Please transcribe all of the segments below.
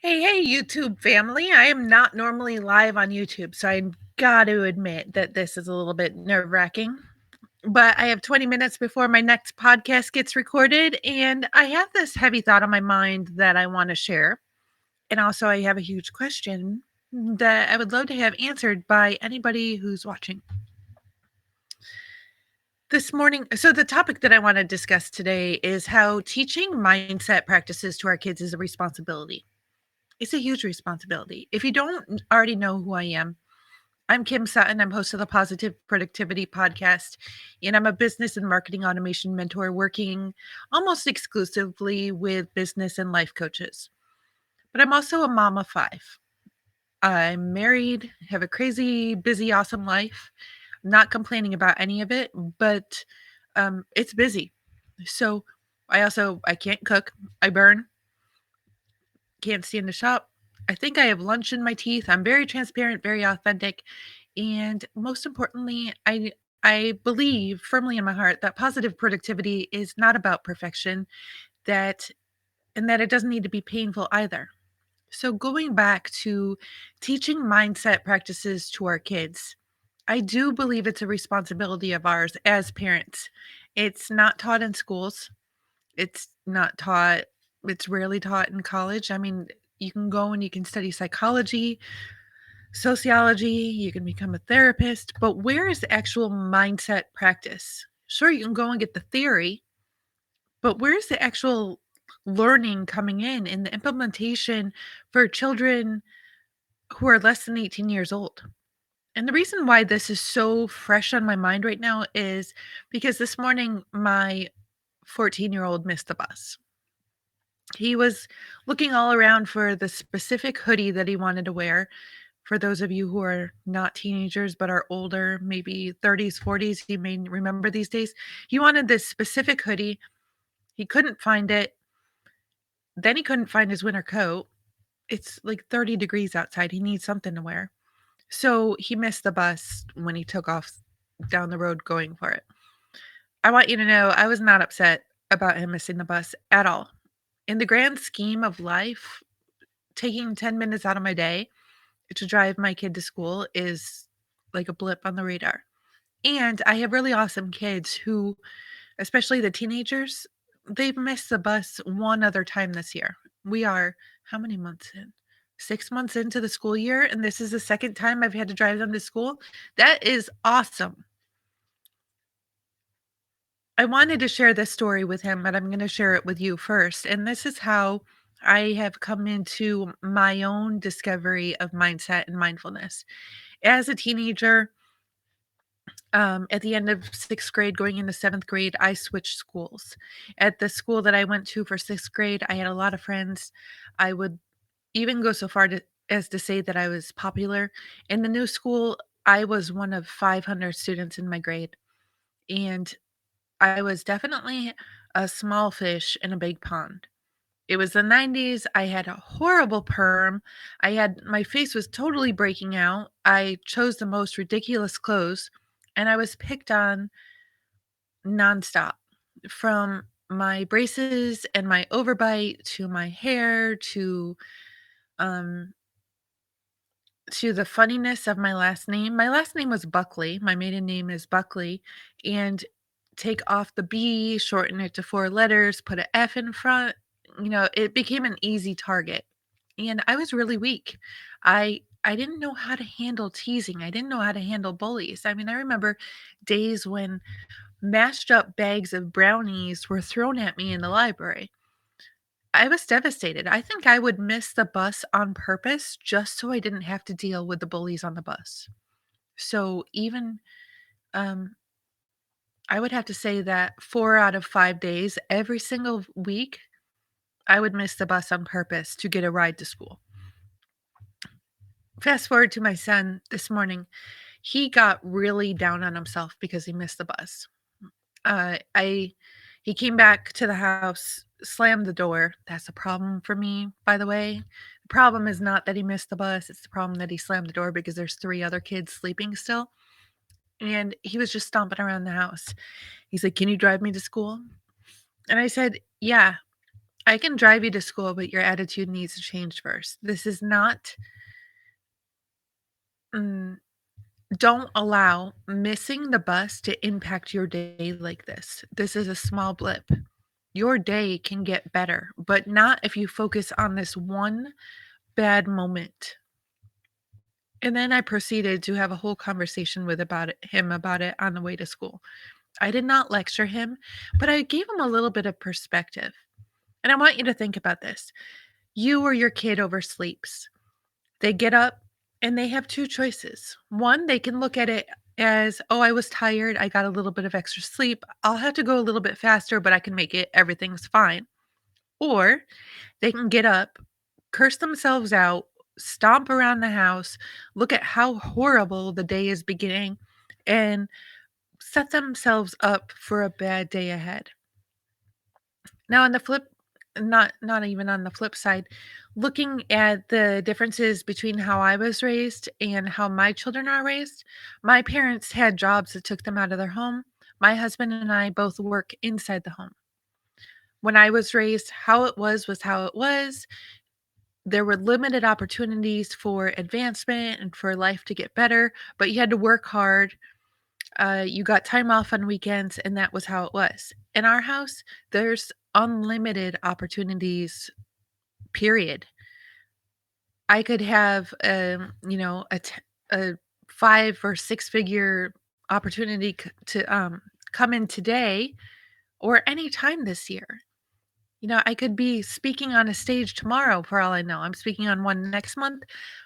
Hey, YouTube family. I am not normally live on YouTube, so I got to admit that this is a little bit nerve wracking. But I have 20 minutes before my next podcast gets recorded, and I have this heavy thought on my mind that I want to share. And also, I have a huge question that I would love to have answered by anybody who's watching. This morning, so the topic that I want to discuss today is how teaching mindset practices to our kids is a responsibility. It's a huge responsibility. If you don't already know who I am, I'm Kim Sutton. I'm host of the Positive Productivity Podcast, and I'm a business and marketing automation mentor working almost exclusively with business and life coaches. But I'm also a mom of five. I'm married, have a crazy, busy, awesome life. Not complaining about any of it, but it's busy. So I can't cook. I burn. Can't stand to shop. I think I have lunch in my teeth. I'm very transparent, very authentic, and most importantly, I believe firmly in my heart that positive productivity is not about perfection, that and that it doesn't need to be painful either. So going back to teaching mindset practices to our kids, I do believe it's a responsibility of ours as parents. It's not taught in schools. It's not taught it's rarely taught in college. I mean, you can go and you can study psychology, sociology, you can become a therapist, but where is the actual mindset practice? Sure, you can go and get the theory, but where's the actual learning coming in the implementation for children who are less than 18 years old? And the reason why this is so fresh on my mind right now is because this morning my 14-year-old missed the bus. He was looking all around for the specific hoodie that he wanted to wear. For those of you who are not teenagers but are older, maybe 30s, 40s, you may remember these days. He wanted this specific hoodie. He couldn't find it. Then he couldn't find his winter coat. It's like 30 degrees outside. He needs something to wear. So he missed the bus when he took off down the road going for it. I want you to know I was not upset about him missing the bus at all. In the grand scheme of life, taking 10 minutes out of my day to drive my kid to school is like a blip on the radar. And I have really awesome kids who, especially the teenagers, they've missed the bus one other time this year. We are how many months in? 6 months into the school year, and this is the second time I've had to drive them to school. That is awesome. I wanted to share this story with him, but I'm going to share it with you first. And this is how I have come into my own discovery of mindset and mindfulness. As a teenager, at the end of 6th grade, going into 7th grade, I switched schools. At the school that I went to for 6th grade, I had a lot of friends. I would even go so far as to say that I was popular. In the new school, I was one of 500 students in my grade. And I was definitely a small fish in a big pond. It was the 90s. I had a horrible perm. My face was totally breaking out. I chose the most ridiculous clothes and I was picked on nonstop from my braces and my overbite to my hair um to the funniness of my last name. My last name was Buckley. My maiden name is Buckley. And take off the B, shorten it to 4 letters, put a F in front. It became an easy target. And I was really weak. I didn't know how to handle teasing. I didn't know how to handle bullies. I mean, I remember days when mashed up bags of brownies were thrown at me in the library. I was devastated. I think I would miss the bus on purpose just so I didn't have to deal with the bullies on the bus. So even um, I would have to say that 4 out of 5 days, every single week, I would miss the bus on purpose to get a ride to school. Fast forward to my son this morning. He got really down on himself because he missed the bus. I He came back to the house, slammed the door. That's a problem for me, by the way. The problem is not that he missed the bus, it's the problem that he slammed the door because there's 3 other kids sleeping still, and he was just stomping around the house. He's like, "Can you drive me to school?" And I said, "Yeah." I can drive you to school, but your attitude needs to change first. This is not mm, don't allow missing the bus to impact your day like this. This is a small blip. Your day can get better, but not if you focus on this one bad moment. And then I proceeded to have a whole conversation with about him about it on the way to school. I did not lecture him, but I gave him a little bit of perspective. And I want you to think about this. You or your kid oversleeps. They get up and they have two choices. One, they can look at it as, oh, I was tired. I got a little bit of extra sleep. I'll have to go a little bit faster, but I can make it. Everything's fine. Or they can get up, curse themselves out, stomp around the house, look at how horrible the day is beginning, and set themselves up for a bad day ahead. Now on the flip not even on the flip side, looking at the differences between how I was raised and how my children are raised, my parents had jobs that took them out of their home. My husband and I both work inside the home. When I was raised, how it was how it was. There were limited opportunities for advancement and for life to get better, but you had to work hard. You got time off on weekends, and that was how it was. In our house, there's unlimited opportunities, period. I could have, a 5 or 6 figure opportunity to come in today or any time this year. I could be speaking on a stage tomorrow for all I know. I'm speaking on one next month,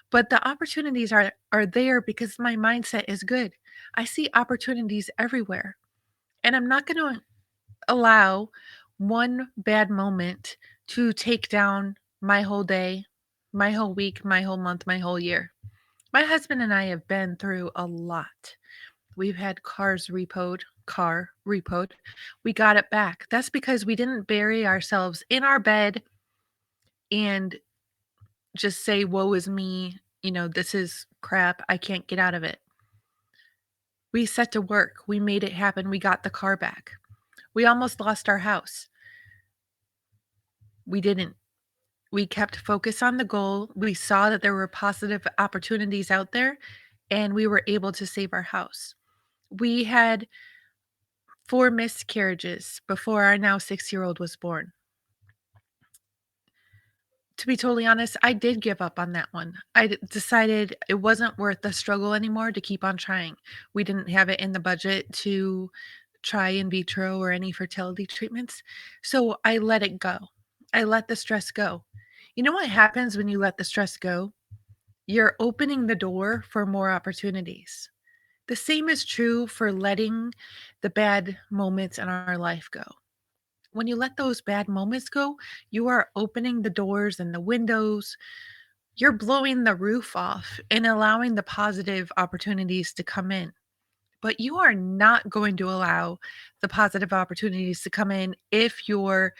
but the opportunities are there because my mindset is good. I see opportunities everywhere, and I'm not going to allow one bad moment to take down my whole day, my whole week, my whole month, my whole year. My husband and I have been through a lot. We've had car repoed. We got it back. That's because we didn't bury ourselves in our bed and just say, woe is me. This is crap. I can't get out of it. We set to work. We made it happen. We got the car back. We almost lost our house. We didn't. We kept focus on the goal. We saw that there were positive opportunities out there, and we were able to save our house. We had 4 miscarriages before our now 6-year-old was born. To be totally honest, I did give up on that one. Decided it wasn't worth the struggle anymore to keep on trying. We didn't have it in the budget to try in vitro or any fertility treatments, so I let it go. I let the stress go. You know what happens when you let the stress go? You're opening the door for more opportunities. The same is true for letting the bad moments in our life go. When you let those bad moments go, you are opening the doors and the windows. You're blowing the roof off and allowing the positive opportunities to come in. But you are not going to allow the positive opportunities to come in if your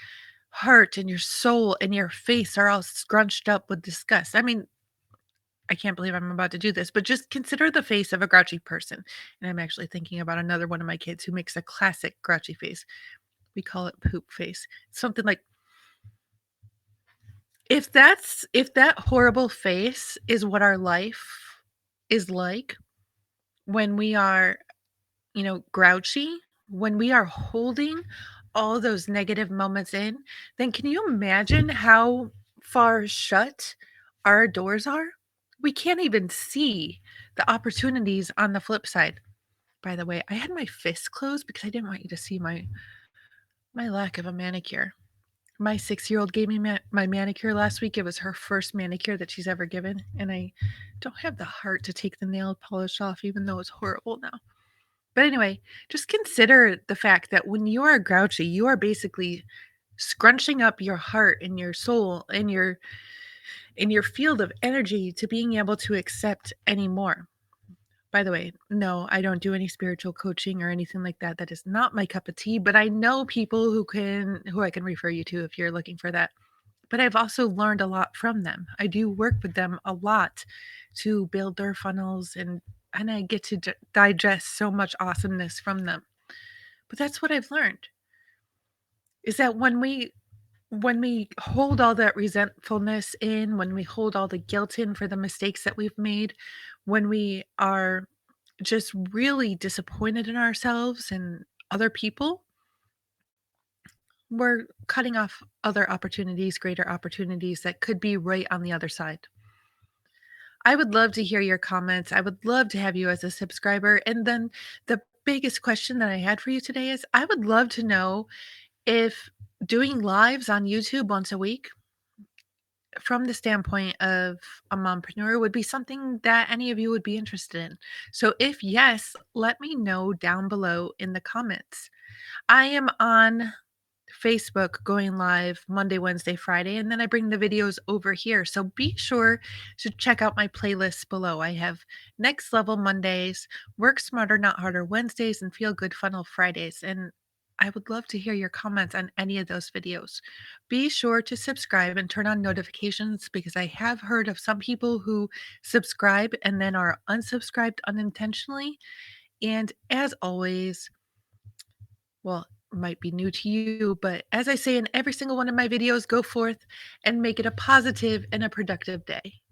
heart and your soul and your face are all scrunched up with disgust. I mean, I can't believe I'm about to do this, but just consider the face of a grouchy person. And I'm actually thinking about another one of my kids who makes a classic grouchy face. We call it poop face. Something like, if that horrible face is what our life is like when we are, grouchy, when we are holding all those negative moments in, then can you imagine how far shut our doors are? We can't even see the opportunities on the flip side. By the way, I had my fist closed because I didn't want you to see my lack of a manicure. My 6-year-old gave me my manicure last week. It was her first manicure that she's ever given, and I don't have the heart to take the nail polish off, even though it's horrible now. But anyway, just consider the fact that when you are grouchy, you are basically scrunching up your heart and your soul and your field of energy to being able to accept any more. By the way, no, I don't do any spiritual coaching or anything like that. That is not my cup of tea, but I know people who I can refer you to if you're looking for that. But I've also learned a lot from them. I do work with them a lot to build their funnels, and I get to digest so much awesomeness from them. But that's what I've learned is that when we hold all that resentfulness in, when we hold all the guilt in for the mistakes that we've made, when we are just really disappointed in ourselves and other people, we're cutting off other opportunities, greater opportunities that could be right on the other side. I would love to hear your comments. I would love to have you as a subscriber. And then the biggest question that I had for you today is I would love to know if doing lives on YouTube once a week from the standpoint of a mompreneur would be something that any of you would be interested in. So if yes, let me know down below in the comments. I am on Facebook going live Monday, Wednesday, Friday, and then I bring the videos over here. So be sure to check out my playlists below. I have Next Level Mondays, Work Smarter, Not Harder Wednesdays, and Feel Good Funnel Fridays. And I would love to hear your comments on any of those videos. Be sure to subscribe and turn on notifications because I have heard of some people who subscribe and then are unsubscribed unintentionally. And as always, well, might be new to you, but as I say in every single one of my videos, go forth and make it a positive and a productive day.